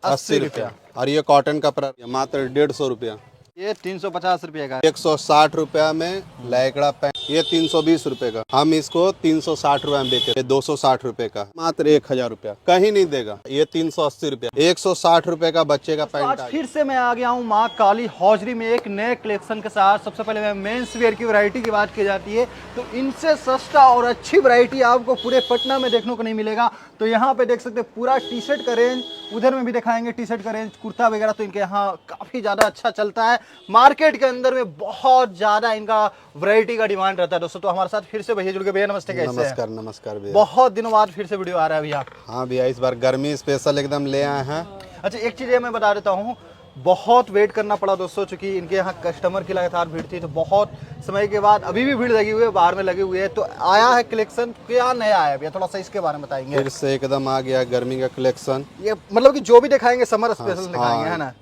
80 रुपया। और ये कॉटन कपड़ा मात्र 150 रुपया। ये 350 रुपये का। 160 रुपया में लैकड़ा पैंट, ये 320 रुपए का। हम इसको 360 रुपए में बेचे, 260 रुपए का, मात्र 1000 रुपया, कहीं नहीं देगा। ये 380 रुपया, 160 रुपए का बच्चे का पैंट। आज फिर से मैं आ गया हूँ माँ काली हौजरी में एक नए कलेक्शन के साथ। सबसे पहले मैं मेंस वेयर की वैरायटी की बात की जाती है तो इनसे सस्ता और अच्छी वैरायटी आपको पूरे पटना में देखने को नहीं मिलेगा। तो यहाँ पे देख सकते हैं पूरा टी शर्ट का रेंज, उधर में भी दिखाएंगे टी शर्ट का रेंज, कुर्ता वगैरह तो इनके यहाँ काफ़ी ज़्यादा अच्छा चलता है। मार्केट के अंदर में बहुत ज़्यादा इनका वैरायटी का डिमांड रहता है दोस्तों। तो हमारे साथ फिर से भैया जुड़ के। भैया नमस्ते, कैसे हैं? नमस्कार नमस्कार भैया। बहुत दिनों बाद फिर से वीडियो आ रहा है भैया। हाँ भैया, इस बार गर्मी स्पेशल एकदम ले आए हैं। अच्छा, एक चीज़ मैं बता देता हूँ, बहुत वेट करना पड़ा दोस्तों, चूंकि इनके यहाँ कस्टमर की लगातार भीड़ थी। तो बहुत समय के बाद अभी भी भीड़ लगी हुई है, बाहर में लगे हुए है। तो आया है कलेक्शन, क्या नया आया भैया, थोड़ा सा इसके बारे में बताएंगे। फिर से एकदम आ गया गर्मी का कलेक्शन। ये मतलब कि जो भी दिखाएंगे समर स्पेशल दिखाएंगे, है ना।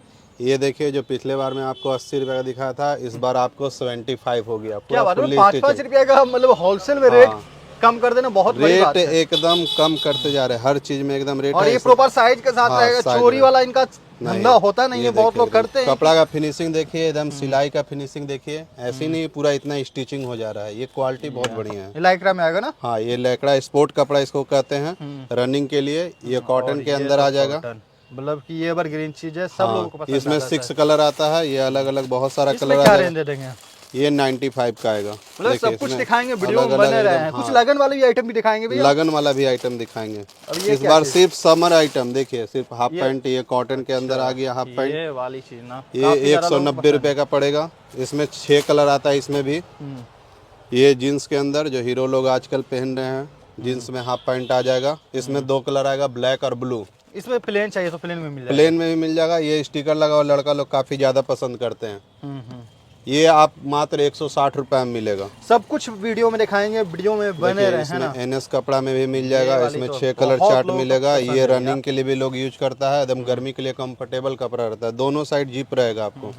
ये देखिए, जो पिछले बार में आपको 80 रुपए का दिखाया था, इस बार आपको 75 हो गया। क्या बात है, 5-5 रुपये का मतलब होलसेल में रेट कम कर देना बहुत बड़ी बात है। रेट एकदम कम करते जा रहे हैं, हर चीज में एकदम रेट। और ये प्रॉपर साइज के साथ रहेगा, चोरी वाला इनका धंधा होता नहीं है, बहुत लोग करते हैं। कपड़ा का फिनिशिंग देखिए, एकदम सिलाई का फिनिशिंग देखिए, ऐसे नहीं पूरा इतना स्टिचिंग हो जा रहा है। ये क्वालिटी बहुत बढ़िया है। लाइक्रा में आएगा ना। हाँ, ये लैकड़ा स्पोर्ट कपड़ा इसको कहते हैं, रनिंग के लिए। ये कॉटन के अंदर आ जाएगा, मतलब कि ये एवरग्रीन चीज है, सब लोगों को पसंद इसमें आता है। 6 कलर आता है। ये अलग अलग बहुत सारा इसमें कलर क्या आता रेंज है। दे देंगे? ये 95 का आएगा। मतलब सब कुछ दिखाएंगे, वीडियो में बने रहे हैं। कुछ लगन वाले भी आइटम भी दिखाएंगे भैया। लगन वाला भी आइटम दिखाएंगे ये इस बार। सिर्फ समर आइटम देखिए, सिर्फ हाफ पैंट। ये कॉटन के अंदर आ गया हाफ पैंट। ये वाली चीज ना, ये 190 रुपए का पड़ेगा। इसमें 6 कलर आता है। इसमें भी ये जीन्स के अंदर जो हीरो लोग आजकल पहन रहे हैं, जीन्स में हाफ पैंट आ जाएगा। इसमें 2 कलर आएगा, ब्लैक और ब्लू। इसमें प्लेन चाहिए तो प्लेन में मिल जाएगा। प्लेन में भी मिल जाएगा। ये स्टिकर लगा हुआ लड़का लोग काफी ज्यादा पसंद करते हैं। ये आप मात्र 160 रुपए में मिलेगा। सब कुछ वीडियो में दिखाएंगे, वीडियो में बने रहे हैं ना। एनएस कपड़ा में भी मिल जाएगा। इसमें 6 कलर चार्ट मिलेगा। ये रनिंग के लिए भी लोग यूज करता है, एकदम गर्मी के लिए कंफर्टेबल कपड़ा रहता है। दोनों साइड जिप रहेगा आपको,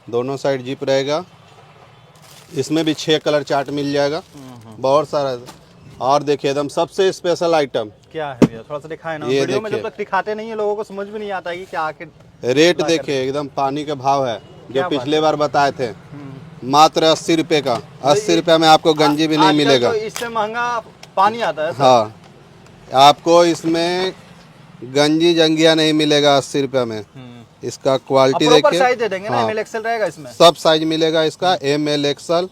दोनों साइड जिप रहेगा। इसमें भी 6 कलर चार्ट मिल जाएगा, बहुत सारा। और देखिए एकदम सबसे स्पेशल आइटम क्या है भैया, थोड़ा सा दिखाए ना। वीडियो में जब तक दिखाते नहीं है लोगों को समझ में नहीं आता कि क्या आखिर रेट देखिए, एकदम पानी का भाव है। जो पिछले बार बताए थे, मात्र 80 रुपए का। 80 रुपए में आपको गंजी भी नहीं मिलेगा। तो इससे महंगा पानी आता है। हाँ, आपको इसमें गंजी जंगिया नहीं मिलेगा 80 रुपए में। इसका क्वालिटी देखिए, साइज दे देंगे ना, ML XL रहेगा इसमें। सब साइज मिलेगा इसका, ML XL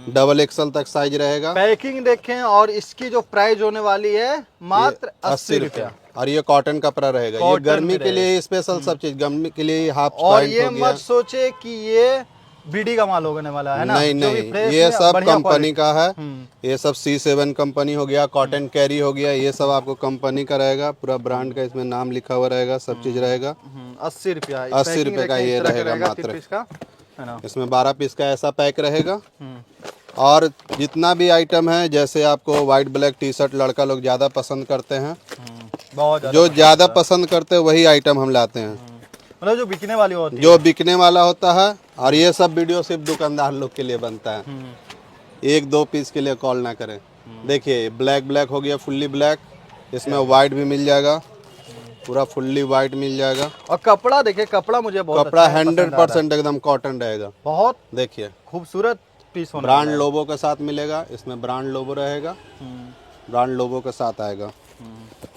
डबल XL तक साइज रहेगा। पैकिंग देखें, और इसकी जो प्राइस होने वाली है मात्र 80 रुपया। और ये कॉटन कपड़ा रहेगा। ये गर्मी के लिए स्पेशल, सब चीज गर्मी के लिए हाफ पैंट हो गया। और ये मत सोचे कि ये बीडी का माल होने वाला है ना। नहीं नहीं, ये सब कंपनी का है। ये सब C7 कंपनी हो गया, कॉटन कैरी हो गया, ये सब आपको कंपनी का रहेगा। पूरा ब्रांड का इसमें नाम लिखा हुआ रहेगा, सब चीज रहेगा। 80 रुपया, 80 रुपए का ये रहेगा मात्र। इसमें 12 पीस का ऐसा पैक रहेगा। और जितना भी आइटम है, जैसे आपको व्हाइट ब्लैक टी शर्ट लड़का लोग ज्यादा पसंद करते हैं, जो ज्यादा पसंद करते हैं वही आइटम हम लाते हैं, मतलब जो बिकने वाली होती है, जो बिकने वाला होता है। और ये सब वीडियो सिर्फ दुकानदार लोग के लिए बनता है, 1-2 पीस के लिए कॉल ना करें। देखिए ब्लैक हो गया, फुल्ली ब्लैक। इसमें व्हाइट भी मिल जाएगा, पूरा फुल्ली व्हाइट मिल जाएगा। और कपड़ा देखिए, कपड़ा मुझे बहुत कपड़ा 100% एकदम कॉटन रहेगा। बहुत देखिए खूबसूरत पीस होना। ब्रांड लोगो के साथ मिलेगा, इसमें ब्रांड लोगो रहेगा, ब्रांड लोगो के साथ आएगा।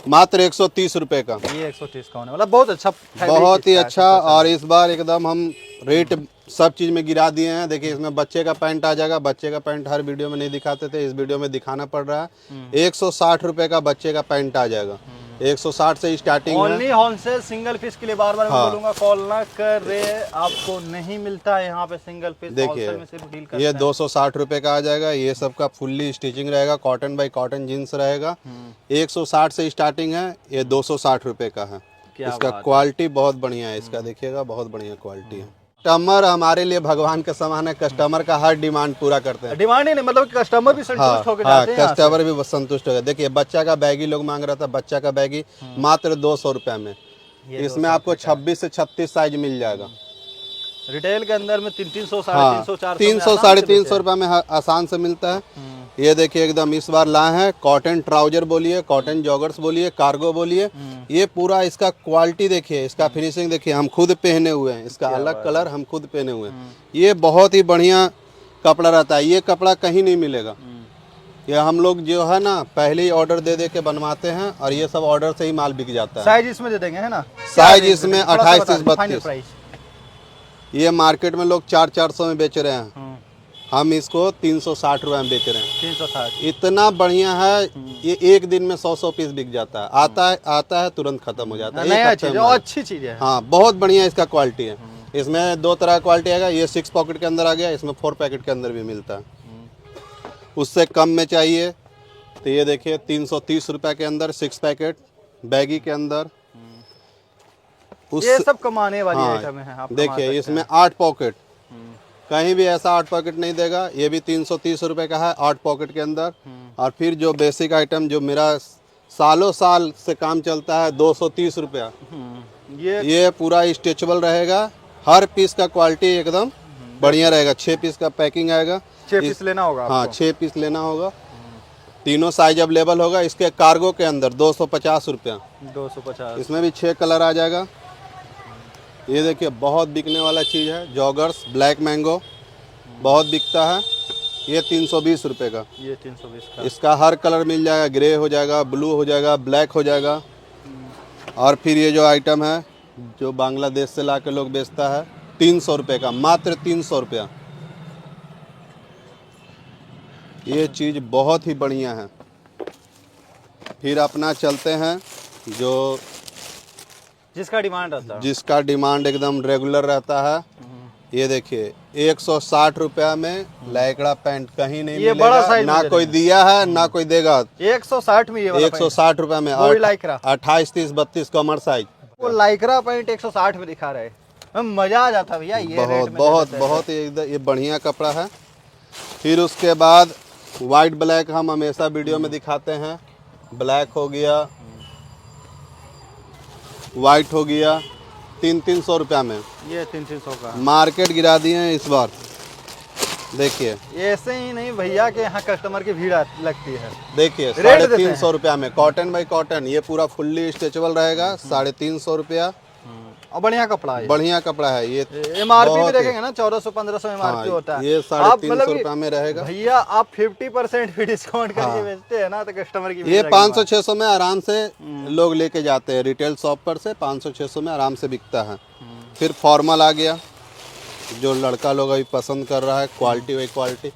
मात्र 130 रुपए का। ये 130 का होने वाला, बहुत अच्छा, बहुत ही अच्छा। और इस बार एकदम हम रेट सब चीज में गिरा दिए हैं। देखिए इसमें बच्चे का पैंट आ जाएगा। बच्चे का पैंट हर वीडियो में नहीं दिखाते थे, इस वीडियो में दिखाना पड़ रहा है। 160 रुपए का बच्चे का पैंट आ जाएगा। 160 से स्टार्टिंग है। ओनली होलसेल सिंगल पीस के लिए बार बार मैं बोलूंगा, कॉल ना कर रहे, आपको नहीं मिलता है यहाँ पे सिंगल पीस। देखिए ये 260 रुपए का आ जाएगा। ये सब का फुल्ली स्टिचिंग रहेगा, कॉटन बाई कॉटन जीन्स रहेगा। 160 से स्टार्टिंग है, ये 260 रुपए का है। इसका क्वालिटी बहुत बढ़िया है, इसका देखिएगा, बहुत बढ़िया क्वालिटी है। कस्टमर हमारे लिए भगवान का समान है। कस्टमर का हर डिमांड पूरा करते हैं। डिमांड ही नहीं, मतलब कस्टमर भी संतुष्ट होकर जाते हैं। कस्टमर भी संतुष्ट हो गए। देखिए बच्चा का बैगी लोग मांग रहा था, बच्चा का बैगी मात्र 200 रुपए में। इसमें आपको 26 से 36 साइज मिल जाएगा। रिटेल के अंदर में 300, 350, 400, 300, 350 रुपए में आसान से मिलता है। ये देखिए एकदम इस बार लाए हैं कॉटन ट्राउजर बोलिए, कॉटन जॉगर्स बोलिए, कार्गो बोलिए। ये पूरा इसका क्वालिटी देखिए, इसका फिनिशिंग देखिए, हम खुद पहने हुए हैं, इसका अलग कलर हम खुद पहने हुए हैं। ये बहुत ही बढ़िया कपड़ा रहता है, ये कपड़ा कहीं नहीं मिलेगा। ये हम लोग जो है ना पहले ही ऑर्डर दे दे के बनवाते हैं और ये सब ऑर्डर से ही माल बिक जाता है। साइज इसमें दे देंगे है ना? साइज इसमें 28 से 32। प्राइस ये मार्केट में लोग 400-400 में बेच रहे हैं, हम इसको 360 रुपए में बेच रहे हैं। 360। इतना बढ़िया है, ये एक दिन में 100 पीस बिक जाता है। आता है तुरंत खत्म हो जाता है। नया चीज है, अच्छी चीज है। हाँ बहुत बढ़िया इसका क्वालिटी है। इसमें 2 तरह का क्वालिटी आएगा, ये 6 पॉकेट के अंदर आ गया, इसमें 4 पैकेट के अंदर भी मिलता है। उससे कम में चाहिए तो ये देखिए 330 रुपए के अंदर 6 पैकेट बैगी के अंदर। ये सब कमाने वाली हाँ, आइटम है। आप देखिए इसमें 8 पॉकेट, कहीं भी ऐसा 8 पॉकेट नहीं देगा। ये भी 330 रुपए का है 8 पॉकेट के अंदर। और फिर जो बेसिक आइटम जो मेरा सालों साल से काम चलता है 230 रुपया, ये पूरा स्ट्रेचेबल रहेगा। हर पीस का क्वालिटी एकदम बढ़िया रहेगा। 6 पीस का पैकिंग आएगा। 6 पीस लेना होगा आपको। हाँ 6 पीस लेना होगा। तीनों साइज अवेलेबल होगा। इसके कार्गो के अंदर 250 रुपया। 250। इसमें भी 6 कलर आ जाएगा। ये देखिए बहुत बिकने वाला चीज़ है, जॉगर्स ब्लैक मैंगो बहुत बिकता है। ये 320 रुपये का। ये 320 का। इसका हर कलर मिल जाएगा, ग्रे हो जाएगा, ब्लू हो जाएगा, ब्लैक हो जाएगा। और फिर ये जो आइटम है जो बांग्लादेश से ला के लोग बेचता है 300 रुपये का, मात्र 300 रुपया। ये चीज़ बहुत ही बढ़िया है। फिर अपना चलते हैं जो जिसका डिमांड रहता है, जिसका डिमांड एकदम रेगुलर रहता है। ये देखिए 160 रुपया में लैकड़ा पैंट कहीं नहीं ये मिलेगा, बड़ा साइज ना कोई दिया है ना कोई देगा। 160 में ये वाला 160 रुपया में वो भी लाइक्रा 28, 30, 32 कमर साइज। वो लाइक्रा पैंट 160 में दिखा रहे हैं। मजा आ जाता भैया ये रेट बहुत में बहुत दे देते हैं। बहुत एकदम ये बढ़िया कपड़ा है। फिर उसके बाद वाइट ब्लैक हम हमेशा वीडियो में दिखाते हैं। ब्लैक हो गया, वाइट हो गया, 300 रुपया में। ये 300 का मार्केट गिरा दिए हैं इस बार। देखिए ऐसे ही नहीं भैया के यहाँ कस्टमर की भीड़ लगती है। देखिए रेट देते 350 रुपया में कॉटन बाई कॉटन। ये पूरा फुल्ली स्ट्रेचेबल रहेगा। 350 रुपया और बढ़िया कपड़ा है। बढ़िया कपड़ा है। ये एमआरपी भी बहुत देखेंगे ना 1400-1500 एमआरपी हाँ, होता है। ये आप 350 रुपया में रहेगा। भैया आप 50% भी डिस्काउंट करके बेचते हैं ना तो कस्टमर की भीड़ ये लगेगी। 500-600 में आराम से लोग लेके जाते हैं। रिटेल शॉप पर से 500-600 में आराम से बिकता है। फिर फॉर्मल आ गया जो लड़का लोग अभी पसंद कर रहा है। क्वालिटी वही क्वालिटी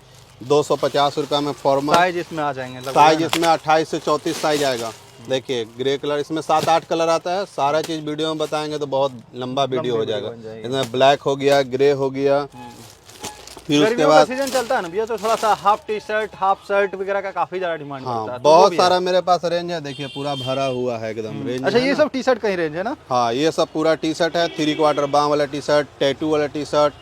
250 रुपया में फॉर्मल। साइज इसमें आ जाएंगे लगभग साइज ना? इसमें 28 से 34 साइज आएगा। देखिए ग्रे कलर, इसमें 7-8 कलर आता है। सारा चीज वीडियो में बताएंगे तो बहुत लंबा वीडियो हो जाएगा। इसमें ब्लैक हो गया, ग्रे हो गया। फिर उसके गर्मियों का बाद सीजन चलता है ना भैया तो थोड़ा सा half T shirt half shirt वगैरह का काफी ज्यादा डिमांड हाँ करता है। तो वो बहुत भी है। सारा मेरे पास रेंज है। देखिए पूरा भरा हुआ है एकदम रेंज। अच्छा है ये ना? सब टी शर्ट कहीं रेंज है ना? हाँ ये सब पूरा टी शर्ट है। 3/4 बांह वाला टी शर्ट, टैटू वाला टी शर्ट,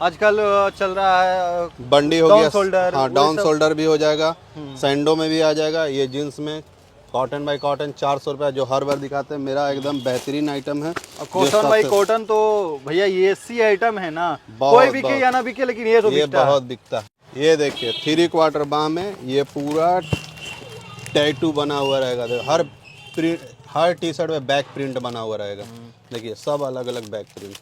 आजकल चल रहा है बंडी हो डाउन गया। शोल्डर, हाँ वो डाउन सब। शोल्डर भी हो जाएगा। सैंडो में भी आ जाएगा। ये जींस में कॉटन बाई कॉटन 400 रुपया जो हर बार दिखाते हैं। मेरा एकदम बेहतरीन आइटम है। और कॉटन बाई कॉटन तो भैया ये सी आइटम है ना, कोई बिके या ना बिके लेकिन ये तो ये बिकता है। बहुत बिकता है। ये देखिए 3/4 बांह में ये पूरा टैटू बना हुआ रहेगा। देखो हर टी शर्ट में बैक प्रिंट बना हुआ रहेगा। देखिए सब अलग अलग बैक प्रिंट।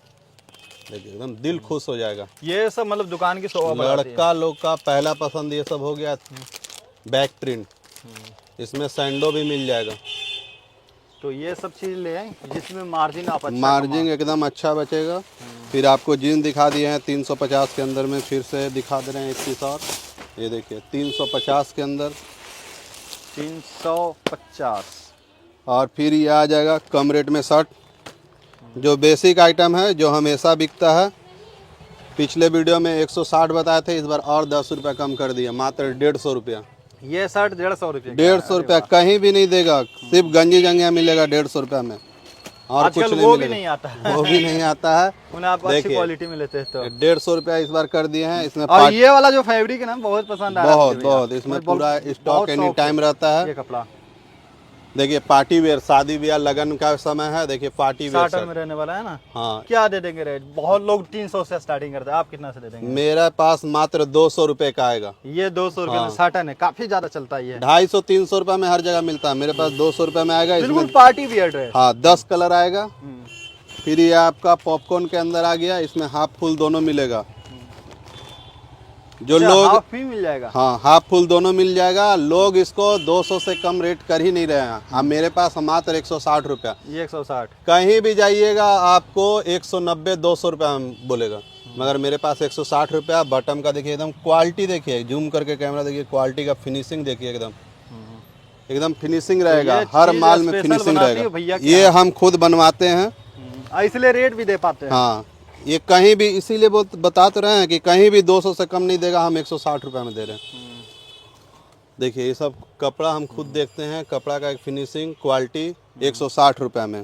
देखिए एकदम दिल खुश हो जाएगा। ये सब मतलब दुकान की शोभा बढ़ाती है। लड़का लोग का पहला पसंद ये सब हो गया बैक प्रिंट। इसमें सैंडो भी मिल जाएगा। तो ये सब चीज ले आए जिसमें मार्जिन आप अच्छा मार्जिन एकदम अच्छा बचेगा। फिर आपको जीन्स दिखा दिए हैं 350 के अंदर में। फिर से दिखा दे रहे हैं एक पीस और। ये देखिए 350 के अंदर 350। और फिर ये आ जाएगा कम रेट में शर्ट जो बेसिक आइटम है जो हमेशा बिकता है। पिछले वीडियो में 160 बताए थे, इस बार और 10 रुपया कम कर दिया, मात्र 150 रुपया। ये शर्ट 150 रुपये 150 रुपया कहीं भी नहीं देगा। सिर्फ गंजी जंगिया मिलेगा 150 रुपया में और कुछ आजकल नहीं वो भी मिलेगा। नहीं आता है। वो भी नहीं आता है। उन्हें आप अच्छी देखिए, क्वालिटी में लेते हैं तो 150 रुपया इस बार कर दिए हैं। इसमें और ये वाला जो फैब्रिक है ना बहुत पसंद आ रहा है बहुत मुझे भैया। बहुत इसमें बहुत- पूरा बहुत स्टॉक एनी soft टाइम रहता ये है। कपड़ा देखिए पार्टी वेयर, शादी ब्याह लगन का समय है, देखिए पार्टी वेयर साटन में रहने वाला है ना। हाँ। क्या दे देंगे रेट? बहुत लोग 300 से स्टार्टिंग करते हैं, आप कितना से दे देंगे? मेरे पास मात्र 200 रुपए का आएगा। ये 200 रुपए में साटन है, काफी ज्यादा चलता है ये। 250-300 रुपए में हर जगह मिलता है, मेरे पास 200 रुपए में आएगा। बिल्कुल इसमें पार्टी वियर ड्रेस। हाँ 10 कलर आएगा। फिर ये आपका पॉपकॉर्न के अंदर आ गया, इसमें हाफ फुल दोनों मिलेगा। जो अच्छा, लोग हाफ भी मिल जाएगा। हाँ हाफ फुल दोनों मिल जाएगा। लोग इसको 200 से कम रेट कर ही नहीं रहे हैं। अब मेरे पास मात्र 160 रुपया। ये 160। कहीं भी जाइएगा आपको 190-200 रुपया बोलेगा, मगर मेरे पास 160 रुपया। बटन का देखिए एकदम क्वालिटी, देखिए जूम करके कैमरा देखिए, क्वालिटी का फिनिशिंग देखिए, एकदम फिनिशिंग रहेगा। हर माल में फिनिशिंग रहेगा। ये हम खुद बनवाते हैं, इसलिए रेट भी दे पाते हैं। हाँ ये कहीं भी, इसीलिए बता तो रहे हैं कि कहीं भी 200 से कम नहीं देगा, हम 160 रुपये में दे रहे हैं। देखिए ये सब कपड़ा हम खुद देखते हैं, कपड़ा का एक फिनिशिंग क्वालिटी 160 रुपये में।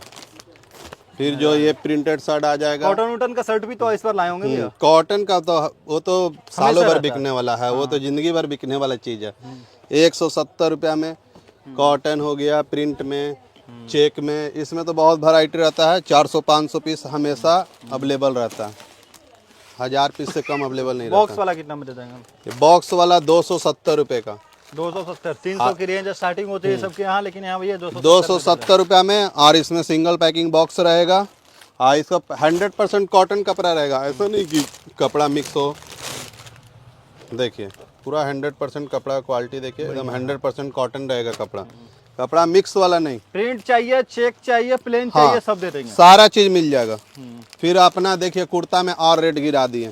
फिर जो ये प्रिंटेड शर्ट आ जाएगा, कॉटन वूटन का शर्ट भी तो इस बार लाए होंगे भैया। कॉटन का तो वो तो सालों भर बिकने वाला है, वो तो जिंदगी भर बिकने वाला चीज़ है। 170 रुपया में कॉटन हो गया, प्रिंट में, चेक में, इसमें तो बहुत वैरायटी रहता है। 400-500 पीस हमेशा अवेलेबल रहता है, 1000 पीस से कम अवेलेबल नहीं रहता। बॉक्स वाला कितना में दे देंगे? ये बॉक्स वाला 270 रुपये का। 270, 300 की रेंज स्टार्टिंग होती है सबके यहाँ, लेकिन यहाँ भैया 270 रुपया में। और इसमें सिंगल पैकिंग बॉक्स रहेगा। और इसका 100% कॉटन कपड़ा रहेगा, ऐसा नहीं कि कपड़ा मिक्स हो। देखिए पूरा 100% कपड़ा क्वालिटी देखिए, एकदम 100% कॉटन रहेगा कपड़ा, कपड़ा मिक्स वाला नहीं। प्रिंट चाहिए, चेक चाहिए, प्लेन चाहिए, सब दे देंगे, सारा चीज मिल जाएगा। फिर अपना देखिए कुर्ता में और रेट गिरा दिए,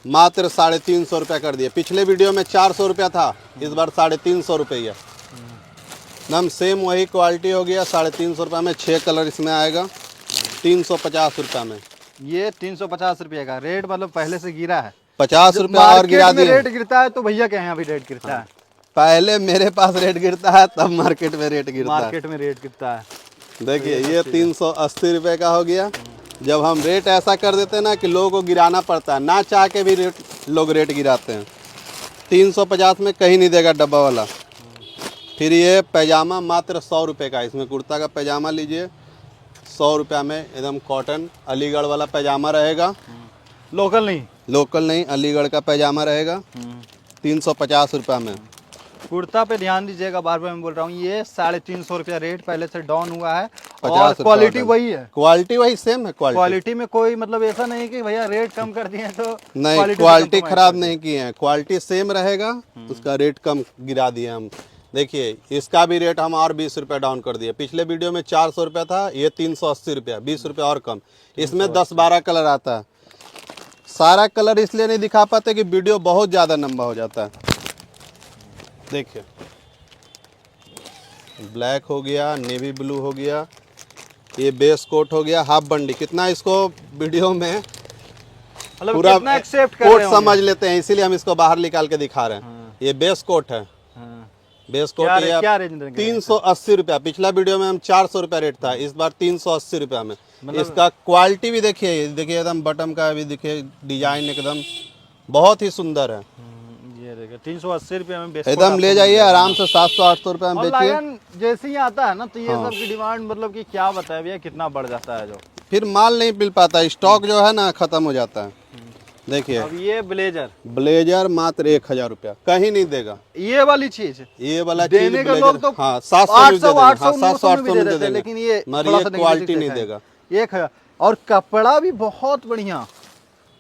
मात्र 350 रुपया कर दिए। पिछले वीडियो में 400 रुपया था, इस बार 350 रुपया। एकदम सेम वही क्वालिटी हो गया। 350 रुपया में 6 कलर इसमें आएगा, 350 रुपया में। ये 350 रुपये का रेट, मतलब पहले से गिरा है। 50 रुपया और गिरा दिए। रेट गिरता है तो भैया के यहाँ भी रेट गिरता है। पहले मेरे पास रेट गिरता है, तब मार्केट में रेट गिरता है। मार्केट में रेट गिरता है। देखिए ये 380 रुपये का हो गया। जब हम रेट ऐसा कर देते हैं ना कि लोगों को गिराना पड़ता है, ना चाह के भी लोग रेट गिराते हैं। 350 में कहीं नहीं देगा डब्बा वाला। फिर ये पैजामा मात्र 100 रुपये का, इसमें कुर्ता का पैजामा लीजिए 100 रुपया में, एकदम कॉटन अलीगढ़ वाला पैजामा रहेगा। लोकल नहीं, अलीगढ़ का पैजामा रहेगा 350 रुपया में। कुर्ता पे ध्यान दीजिएगा, बार बार मैं बोल रहा हूँ, ये 350 रुपया रेट पहले से डाउन हुआ है। और 50 क्वालिटी वही है, क्वालिटी वही सेम है। क्वालिटी में कोई मतलब ऐसा नहीं कि भैया रेट कम कर दिए तो नहीं, क्वालिटी खराब नहीं की है, क्वालिटी सेम रहेगा, उसका रेट कम गिरा दिए हम। देखिए इसका भी रेट हम और 20 रुपया डाउन कर दिए। पिछले वीडियो में 400 रुपया था, ये 380 रुपया, 20 रुपया और कम। इसमें 10-12 कलर आता है। सारा कलर इसलिए नहीं दिखा पाते कि वीडियो बहुत ज़्यादा लंबा हो जाता है। देखिए ब्लैक हो गया, नेवी ब्लू हो गया, ये बेस कोट हो गया, हाफ बंडी। कितना इसको वीडियो में मतलब पूरा कितना एक्सेप्ट कर कोट रहे समझ लेते हैं, इसीलिए हम इसको बाहर निकाल के दिखा रहे हैं। ये बेस कोट है, बेस कोट ये क्या रेंज देंगे? 380 रुपया। पिछला वीडियो में हम 400 रुपया रेट था, इस बार 380 रुपया में। इसका क्वालिटी भी देखिए, देखिए एकदम बटन का भी देखिए, डिजाइन एकदम बहुत ही सुंदर है। ये देखिए 380 रुपये में एकदम ले जाइए आराम से, 700-800 रुपया में बेचिए। लगन जैसे ही आता है ना तो ये सब की डिमांड मतलब कि क्या बताए भैया, कितना बढ़ जाता है। जो फिर माल नहीं मिल पाता, स्टॉक जो है ना खत्म हो जाता है। देखिए अब ये ब्लेजर मात्र 1000 रुपया, कहीं नहीं देगा। ये वाली चीज, ये वाला देने के लोग तो हाँ 700-800 में दे देंगे, लेकिन ये क्वालिटी नहीं देगा। 1000। और कपड़ा भी बहुत बढ़िया,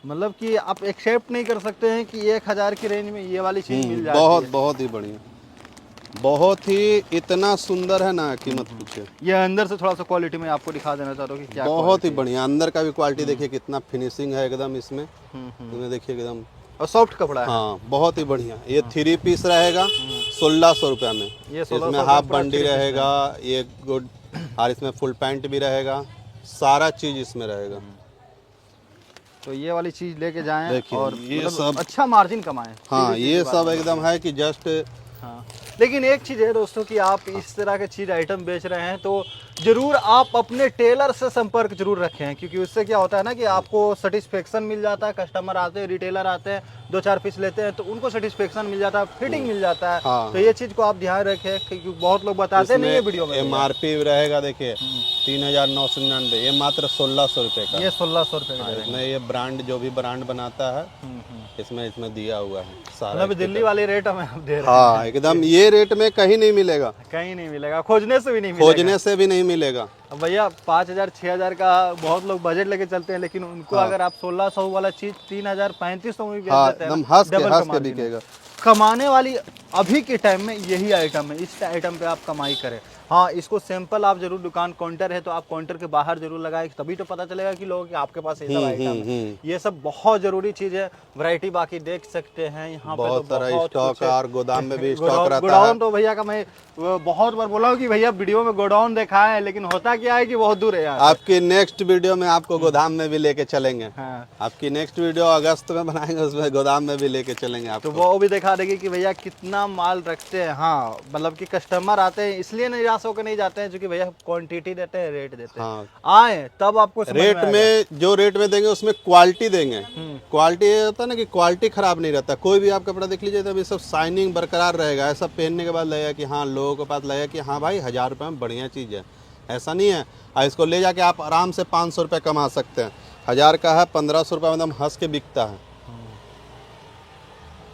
मतलब कि आप एक्सेप्ट नहीं कर सकते हैं कि 1000 की रेंज में ये वाली चीज मिल जाती है। बहुत ही बढ़िया, बहुत ही इतना सुंदर है ना कि मत पूछिए। ये अंदर से थोड़ा सा क्वालिटी में आपको दिखा देना चाहता हूँ कि क्या बहुत ही बढ़िया। अंदर का भी क्वालिटी देखिए, कितना फिनिशिंग है एकदम इसमें। देखिए एकदम, और सॉफ्ट कपड़ा है। हाँ बहुत ही बढ़िया। ये 3 पीस रहेगा 1600 रुपया में। ये इसमें हाफ बंडी रहेगा, ये गुड, और इसमें फुल पैंट भी रहेगा, सारा चीज इसमें रहेगा। तो ये वाली चीज लेके जाएं देखिए और ये मतलब सब अच्छा मार्जिन कमाएं। हाँ ये सब एकदम है कि जस्ट हाँ, लेकिन एक चीज़ है दोस्तों कि आप इस तरह के चीज़ आइटम बेच रहे हैं तो जरूर आप अपने टेलर से संपर्क जरूर रखें, क्योंकि उससे क्या होता है ना कि आपको सेटिस्फेक्शन मिल जाता है। कस्टमर आते हैं, रिटेलर आते हैं, 2-4 पीस लेते हैं तो उनको सेटिस्फेक्शन मिल जाता है, फिटिंग मिल जाता है। हाँ, तो ये चीज़ को आप ध्यान रखें, क्योंकि बहुत लोग बताते नहीं है वीडियो में। MRP रहेगा देखिए 3999, ये मात्र 1600 रुपये का। ये 1600 रुपये का इसमें ये ब्रांड जो भी ब्रांड बनाता है इसमें दिया हुआ है सारा। मतलब दिल्ली वाले रेट हमें आप दे रहे हैं। हाँ एकदम, ये रेट में कहीं नहीं मिलेगा, कहीं नहीं मिलेगा, खोजने से भी नहीं मिलेगा। खोजने से भी नहीं मिलेगा। अब भैया 5000-6000 का बहुत लोग बजट लेके चलते हैं, लेकिन उनको अगर आप 1600 वाला चीज 3000-3500 में बेच देते हैं, एकदम हंस डबल के कमा बिकेगा। कमाने वाली अभी के टाइम में यही आइटम है। इस आइटम पे आप कमाई करें। हाँ, इसको सैंपल आप जरूर, दुकान काउंटर है तो आप काउंटर के बाहर जरूर लगाएं, तभी तो पता चलेगा कि लोगों कि आपके पास ये सब आइटम है। ये सब बहुत जरूरी चीज है। वैरायटी बाकी देख सकते हैं यहाँ पे, बहुत सारा स्टॉक है और गोदाम में भी स्टॉक रहता है। गोडाउन तो भैया का मैं बहुत बार बोला हूँ कि भैया वीडियो में गोडाउन दिखाएं है, लेकिन होता क्या है कि बहुत दूर है यार। आपकी नेक्स्ट वीडियो में आपको गोदाम में भी लेके चलेंगे। हाँ। आपकी नेक्स्ट वीडियो अगस्त में बनाएंगे, उसमें गोदाम में भी लेके चलेंगे आपको। तो वो भी दिखा देगी कि भैया कितना माल रखते हैं। हाँ, मतलब कि कस्टमर आते हैं इसलिए निराश होकर नहीं जाते हैं, क्योंकि भैया क्वांटिटी देते हैं, रेट देते हैं। हाँ। आए तब आपको समझ रेट में जो रेट में देंगे उसमें क्वालिटी देंगे। क्वालिटी ये होता है ना कि क्वालिटी खराब नहीं रहता। कोई भी आप कपड़ा देख लीजिए तो अभी सब शाइनिंग बरकरार रहेगा। ऐसा पहनने के बाद लगेगा कि हाँ, लोगों के पास लगेगा कि हाँ भाई 1000 रुपये में बढ़िया चीज़ है। ऐसा नहीं है। और इसको ले जाके आप आराम से 500 रुपये कमा सकते हैं। 1000 का है 1500 रुपये में एकदम हंस के बिकता है।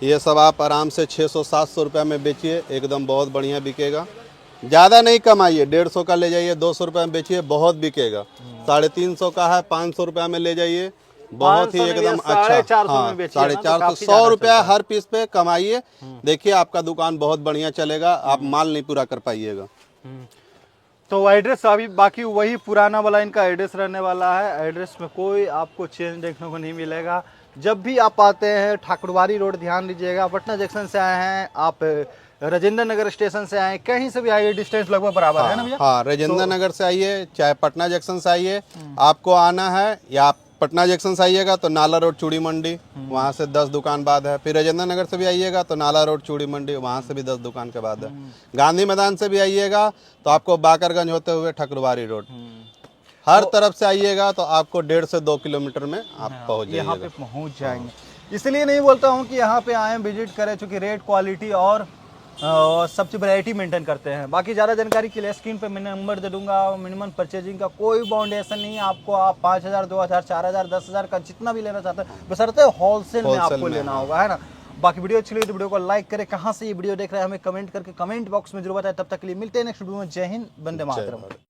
ये सब आप आराम से 600-700 रुपये में बेचिए, एकदम बहुत बढ़िया बिकेगा। ज़्यादा नहीं कमाइए, 150 का ले जाइए, 200 रुपये में बेचिए, बहुत बिकेगा। 350 का है 500 रुपये में ले जाइए, बहुत ही एकदम अच्छा। हाँ, 450, 100 रुपया हर पीस पे कमाइए। देखिए आपका दुकान बहुत बढ़िया चलेगा, आप माल नहीं पूरा कर पाइएगा। तो एड्रेस अभी बाकी वही पुराना वाला इनका एड्रेस रहने वाला है। एड्रेस में कोई आपको चेंज देखने को नहीं मिलेगा। जब भी आप आते हैं ठाकुरबाड़ी रोड ध्यान दीजिएगा। पटना जंक्शन से आए हैं आप, राजेंद्र नगर स्टेशन से आए, कहीं से भी आइए, डिस्टेंस लगभग बराबर है ना भैया। हाँ, राजेंद्र नगर से आइए चाहे पटना जंक्शन से आइए, आपको आना है या आप पटना जंक्शन से आइएगा तो नाला रोड चूड़ी मंडी, वहाँ से 10 दुकान बाद है। फिर राजेंद्र नगर से भी आइएगा तो नाला रोड चूड़ी मंडी, वहाँ से भी 10 दुकान के बाद है। गांधी मैदान से भी आइएगा तो आपको बाकरगंज होते हुए ठाकुरबाड़ी रोड, हर तरफ से आइएगा तो आपको 1.5 से 2 किलोमीटर में आप पहुँच जाइएगा। यहाँ पे पहुँच जाएंगे। इसलिए नहीं बोलता हूँ कि यहाँ पे आए विजिट करें, चूँकि रेट, क्वालिटी और सब चीज़ वैरायटी मेंटेन करते हैं। बाकी ज़्यादा जानकारी के लिए स्क्रीन पे मैं नंबर दे दूंगा। मिनिमम परचेजिंग का कोई बाउंडेशन नहीं है आपको। आप 5000, 2000, 4000, 10,000 का जितना भी लेना चाहते हैं, बशर्ते होलसेल में आपको लेना होगा, है ना। बाकी वीडियो अच्छी लगी तो वीडियो को लाइक करें। कहाँ से ये वीडियो देख रहे हैं हमें कमेंट करके कमेंट बॉक्स में जरूर बताएं। तब तक के लिए मिलते हैं नेक्स्ट वीडियो में। जय हिंद, वंदे मातरम।